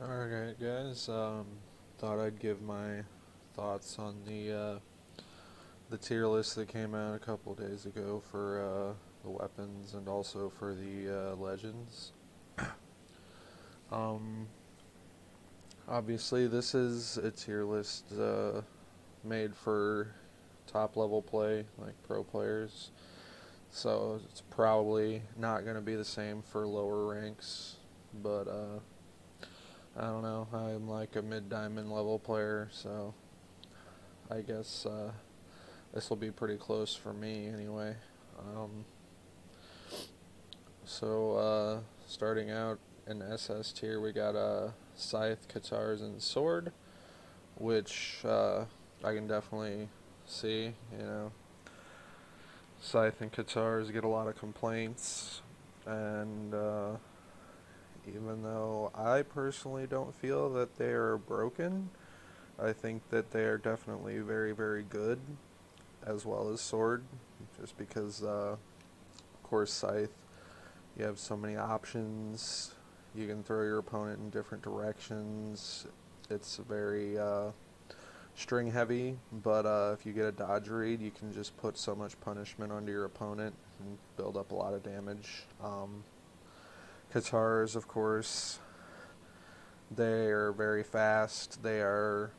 Alright, guys. Thought I'd give my thoughts on the tier list that came out a couple days ago for the weapons and also for the legends. Um, Obviously, this is a tier list made for top level play, like pro players. So it's probably not going to be the same for lower ranks, but I don't know. I'm like a mid diamond level player, so I guess this will be pretty close for me anyway. Um, Starting out in SS tier, we got Scythe, Katars, and Sword, which I can definitely see. Scythe and Katars get a lot of complaints, and even though I personally don't feel that they are broken, I think that they are definitely very, very good, as well as Sword, just because, of course, Scythe, you have so many options. You can throw your opponent in different directions. It's very string heavy, but if you get a dodge read, you can just put so much punishment onto your opponent and build up a lot of damage. Katars, of course, they are very fast. They're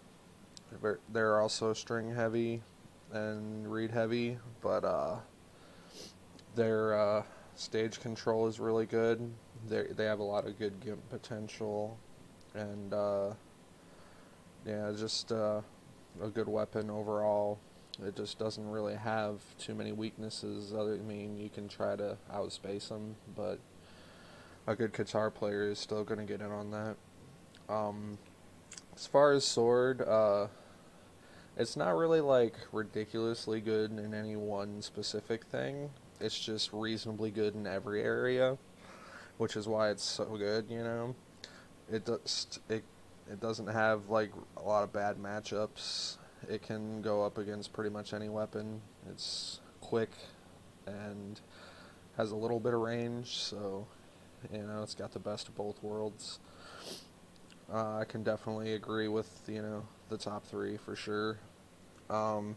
also string heavy and read heavy, but their stage control is really good. They have a lot of good gimp potential, and yeah, just a good weapon overall. It just doesn't really have too many weaknesses. You can try to outspace them, but a good guitar player is still going to get in on that. Um, as far as Sword, it's not really like ridiculously good in any one specific thing. It's just reasonably good in every area, which is why it's so good. It doesn't have like a lot of bad matchups. It can go up against pretty much any weapon. It's quick and has a little bit of range, so it's got the best of both worlds. I can definitely agree with the top three for sure. Um,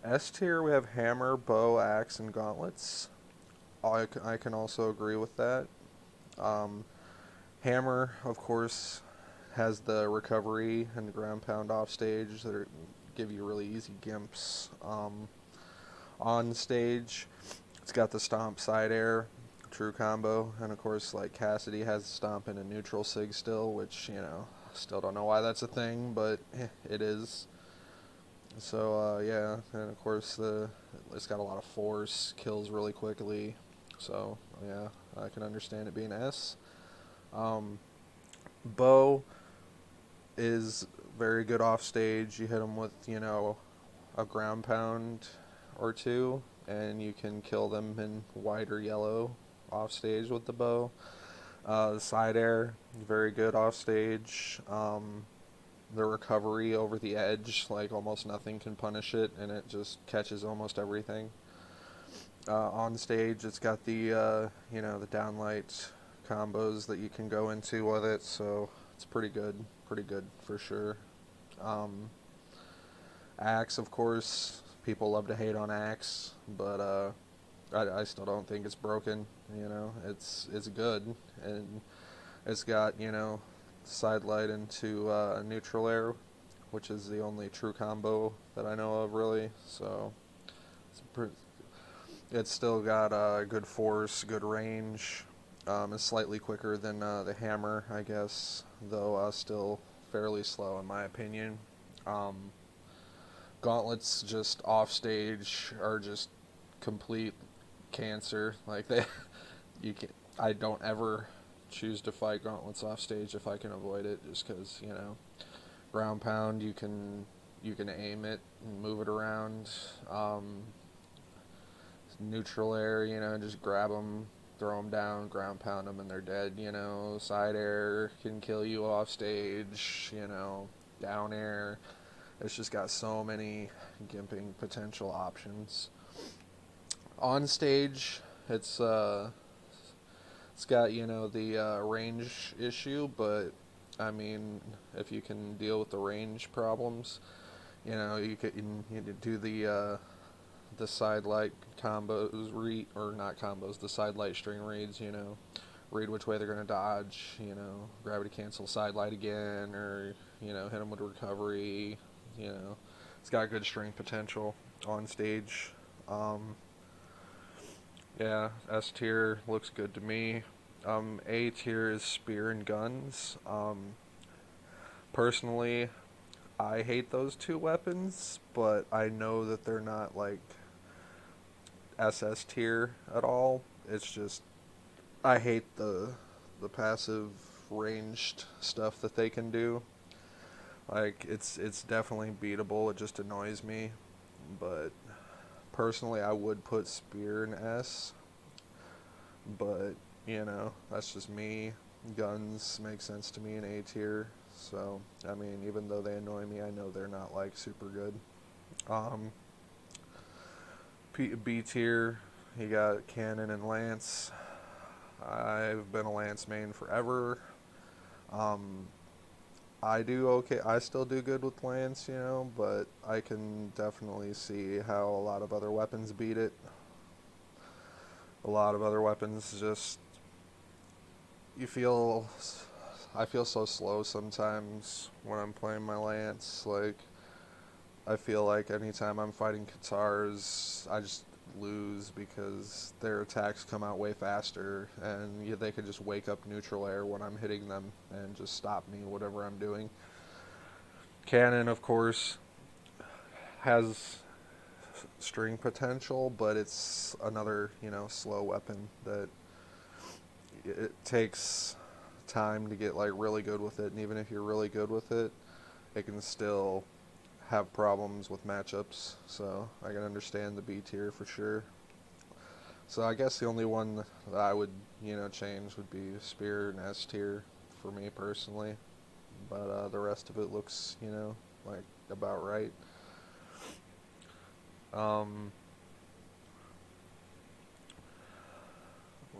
S tier, we have hammer, bow, axe, and gauntlets. I can also agree with that. Um, Hammer, of course, has the recovery and the ground pound off stage give you really easy gimps. On stage, it's got the stomp side air, true combo, and of course, like Cassidy has the stomp in a neutral sig still, which still don't know why that's a thing, but it is. So yeah, and of course it's got a lot of force, kills really quickly. So yeah, I can understand it being S. Um, Bow is very good off stage. You hit him with a ground pound or two, and you can kill them in white or yellow off stage with the bow. The side air, very good off stage. The recovery over the edge, like almost nothing can punish it, and it just catches almost everything. On stage, it's got the downlight combos that you can go into with it, so it's pretty good for sure. Um, Axe, of course, people love to hate on Axe, but I still don't think it's broken. It's good, and it's got side light into neutral air, which is the only true combo that I know of really. So it's still got good force, good range. It's slightly quicker than the hammer, I guess, though still fairly slow in my opinion. Um, Gauntlets just off stage are just complete cancer. Like you can. I don't ever choose to fight Gauntlets off stage if I can avoid it, just because ground pound you can aim it and move it around. Neutral air, just grab them, throw them down, ground pound them, and they're dead. Side air can kill you off stage. Down air. It's just got so many gimping potential options. On stage, it's got the range issue, but I mean, if you can deal with the range problems, you do the side light combos, or not combos, the side light string reads, read which way they're going to dodge, gravity cancel side light again, or, hit them with recovery, it's got good string potential on stage. Yeah, S tier looks good to me. A tier is spear and guns. Personally, I hate those two weapons, but I know that they're not like SS tier at all. It's just I hate the passive ranged stuff that they can do. Like it's definitely beatable. It just annoys me, but personally I would put spear in S, but that's just me. Guns make sense to me in A tier. So, I mean, even though they annoy me, I know they're not like super good. B tier, you got cannon and lance. I've been a lance main forever. I do okay. I still do good with lance, but I can definitely see how a lot of other weapons beat it. A lot of other weapons just I feel so slow sometimes when I'm playing my lance. Like, I feel like anytime I'm fighting Katars, I just lose because their attacks come out way faster, and they can just wake up neutral air when I'm hitting them and just stop me, whatever I'm doing. Cannon, of course, has string potential, but it's another, slow weapon that it takes time to get like really good with it, and even if you're really good with it, it can still have problems with matchups. So I can understand the B tier for sure. So I guess the only one that I would change would be spear and S tier for me personally, but the rest of it looks like about right.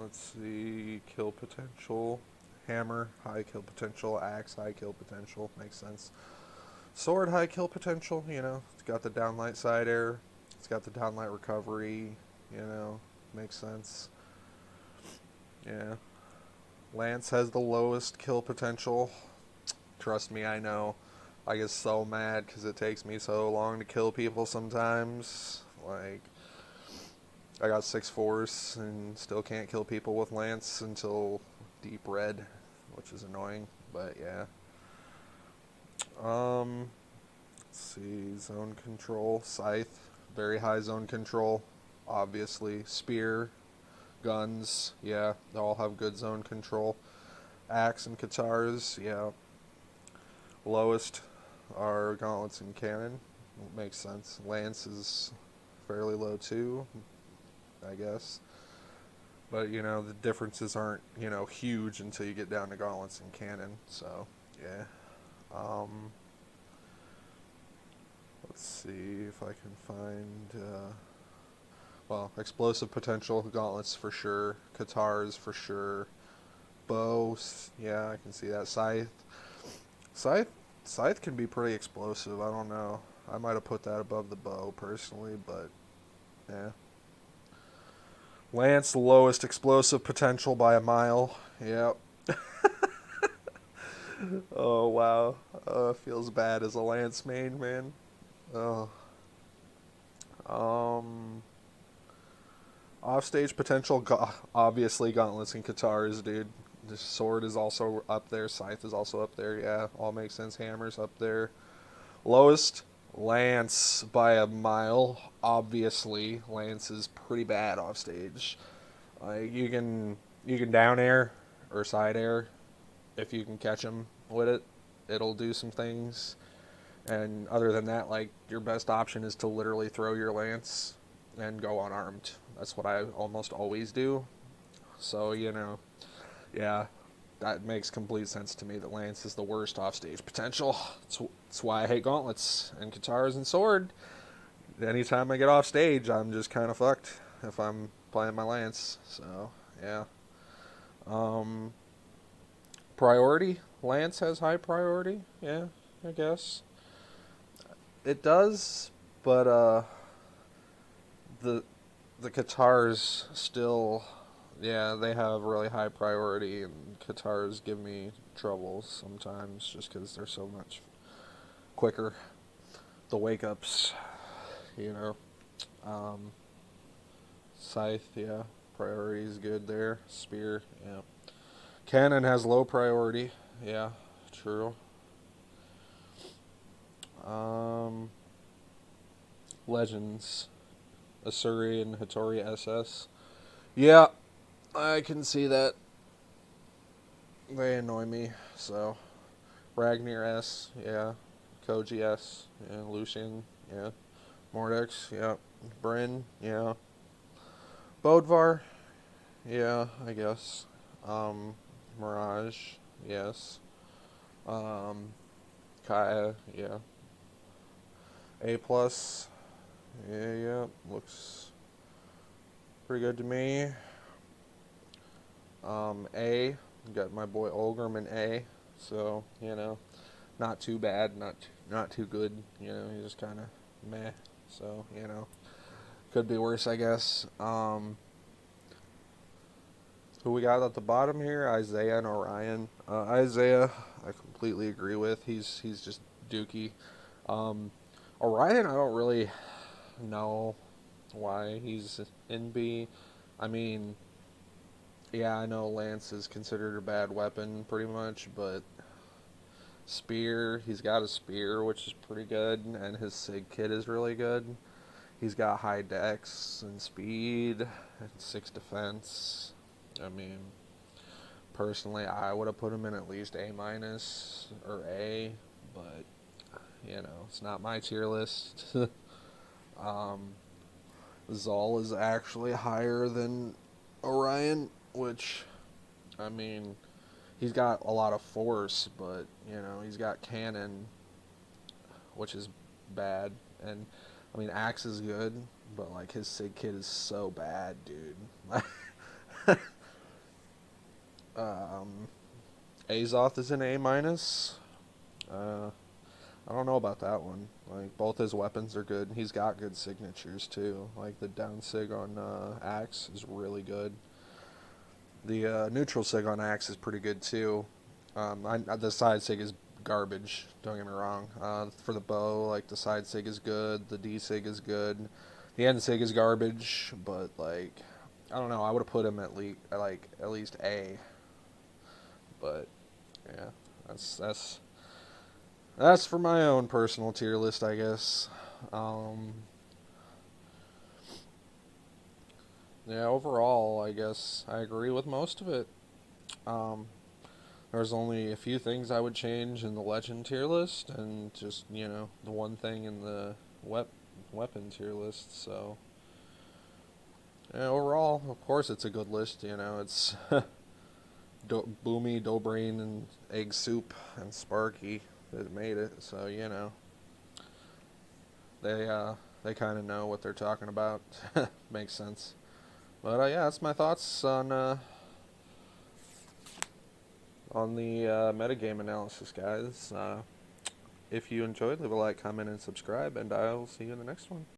Let's see, kill potential. Hammer, high kill potential. Axe, high kill potential. Makes sense. Sword, high kill potential. It's got the downlight side air. It's got the downlight recovery. Makes sense. Yeah. Lance has the lowest kill potential. Trust me, I know. I get so mad because it takes me so long to kill people sometimes. Like, I got 6 force and still can't kill people with lance until deep red, which is annoying, but yeah. Let's see, zone control, scythe, very high zone control, obviously. Spear, guns, yeah, they all have good zone control. Axe and Katars, yeah. Lowest are gauntlets and cannon, makes sense. Lance is fairly low too, I guess. But, the differences aren't, huge until you get down to gauntlets and cannon. So, yeah. Let's see if I can find, explosive potential, gauntlets for sure. Katars for sure. Bow, yeah, I can see that. Scythe can be pretty explosive. I don't know. I might have put that above the bow personally, but, yeah. Lance, lowest explosive potential by a mile. Yep. Oh, wow. Feels bad as a Lance main, man. Oh. Offstage potential, obviously Gauntlets and Katars, dude. The sword is also up there. Scythe is also up there. Yeah, all makes sense. Hammer's up there. Lowest, Lance by a mile. Obviously, Lance is pretty bad off stage. Like, you can down air or side air if you can catch him with it. It'll do some things. And other than that, like, your best option is to literally throw your lance and go unarmed. That's what I almost always do. So, yeah, that makes complete sense to me that lance is the worst offstage potential. That's why I hate gauntlets and Katars and sword. Anytime I get off stage, I'm just kind of fucked if I'm playing my lance. So, yeah. Priority, Lance has high priority. Yeah, I guess it does, but the the Qatars still, yeah, they have really high priority, and Qatars give me trouble sometimes just because they're so much quicker. The wake ups, you know. Um, Scythe, yeah, priority is good there. Spear, yeah. Cannon has low priority, yeah, true. Um, Legends, Asuri and Hattori SS. Yeah, I can see that. They annoy me, so. Ragnar S, yeah. Koji S, yeah. Lucian, yeah. Mordex, yeah. Bryn, yeah. Bodvar, yeah, I guess. Um, Mirage, yes. Um, Kaya, yeah. A plus, yeah, looks pretty good to me. A, got my boy Olgrim in A, so not too bad, not too good. He's just kind of meh. So could be worse, I guess. Who we got at the bottom here? Isaiah and Orion. Isaiah, I completely agree with. He's just dookie. Um, Orion, I don't really know why he's in B. I mean, yeah, I know Lance is considered a bad weapon pretty much, but Spear, he's got a Spear, which is pretty good, and his Sig Kit is really good. He's got high dex and speed and 6 defense. I mean, personally, I would have put him in at least A minus or A, but it's not my tier list. Zal is actually higher than Orion, which, I mean, he's got a lot of force, but he's got cannon, which is bad, and I mean Axe is good, but like his Sig Kit is so bad, dude. Azoth is an A minus. I don't know about that one. Like, both his weapons are good. He's got good signatures too. Like the down sig on Axe is really good. The neutral sig on Axe is pretty good too. The side sig is garbage. Don't get me wrong. For the bow, like the side sig is good. The D sig is good. The end sig is garbage. But like, I don't know. I would have put him at least A. But yeah, that's for my own personal tier list, I guess. Yeah, overall, I guess I agree with most of it. Um, there's only a few things I would change in the legend tier list, and just the one thing in the weapon tier list. So yeah, overall, of course, it's a good list. It's Boomy, Dobrain, and Egg Soup and Sparky that made it. So they kind of know what they're talking about. Makes sense. But yeah, that's my thoughts on the metagame analysis, guys. If you enjoyed, leave a like, comment, and subscribe, and I'll see you in the next one.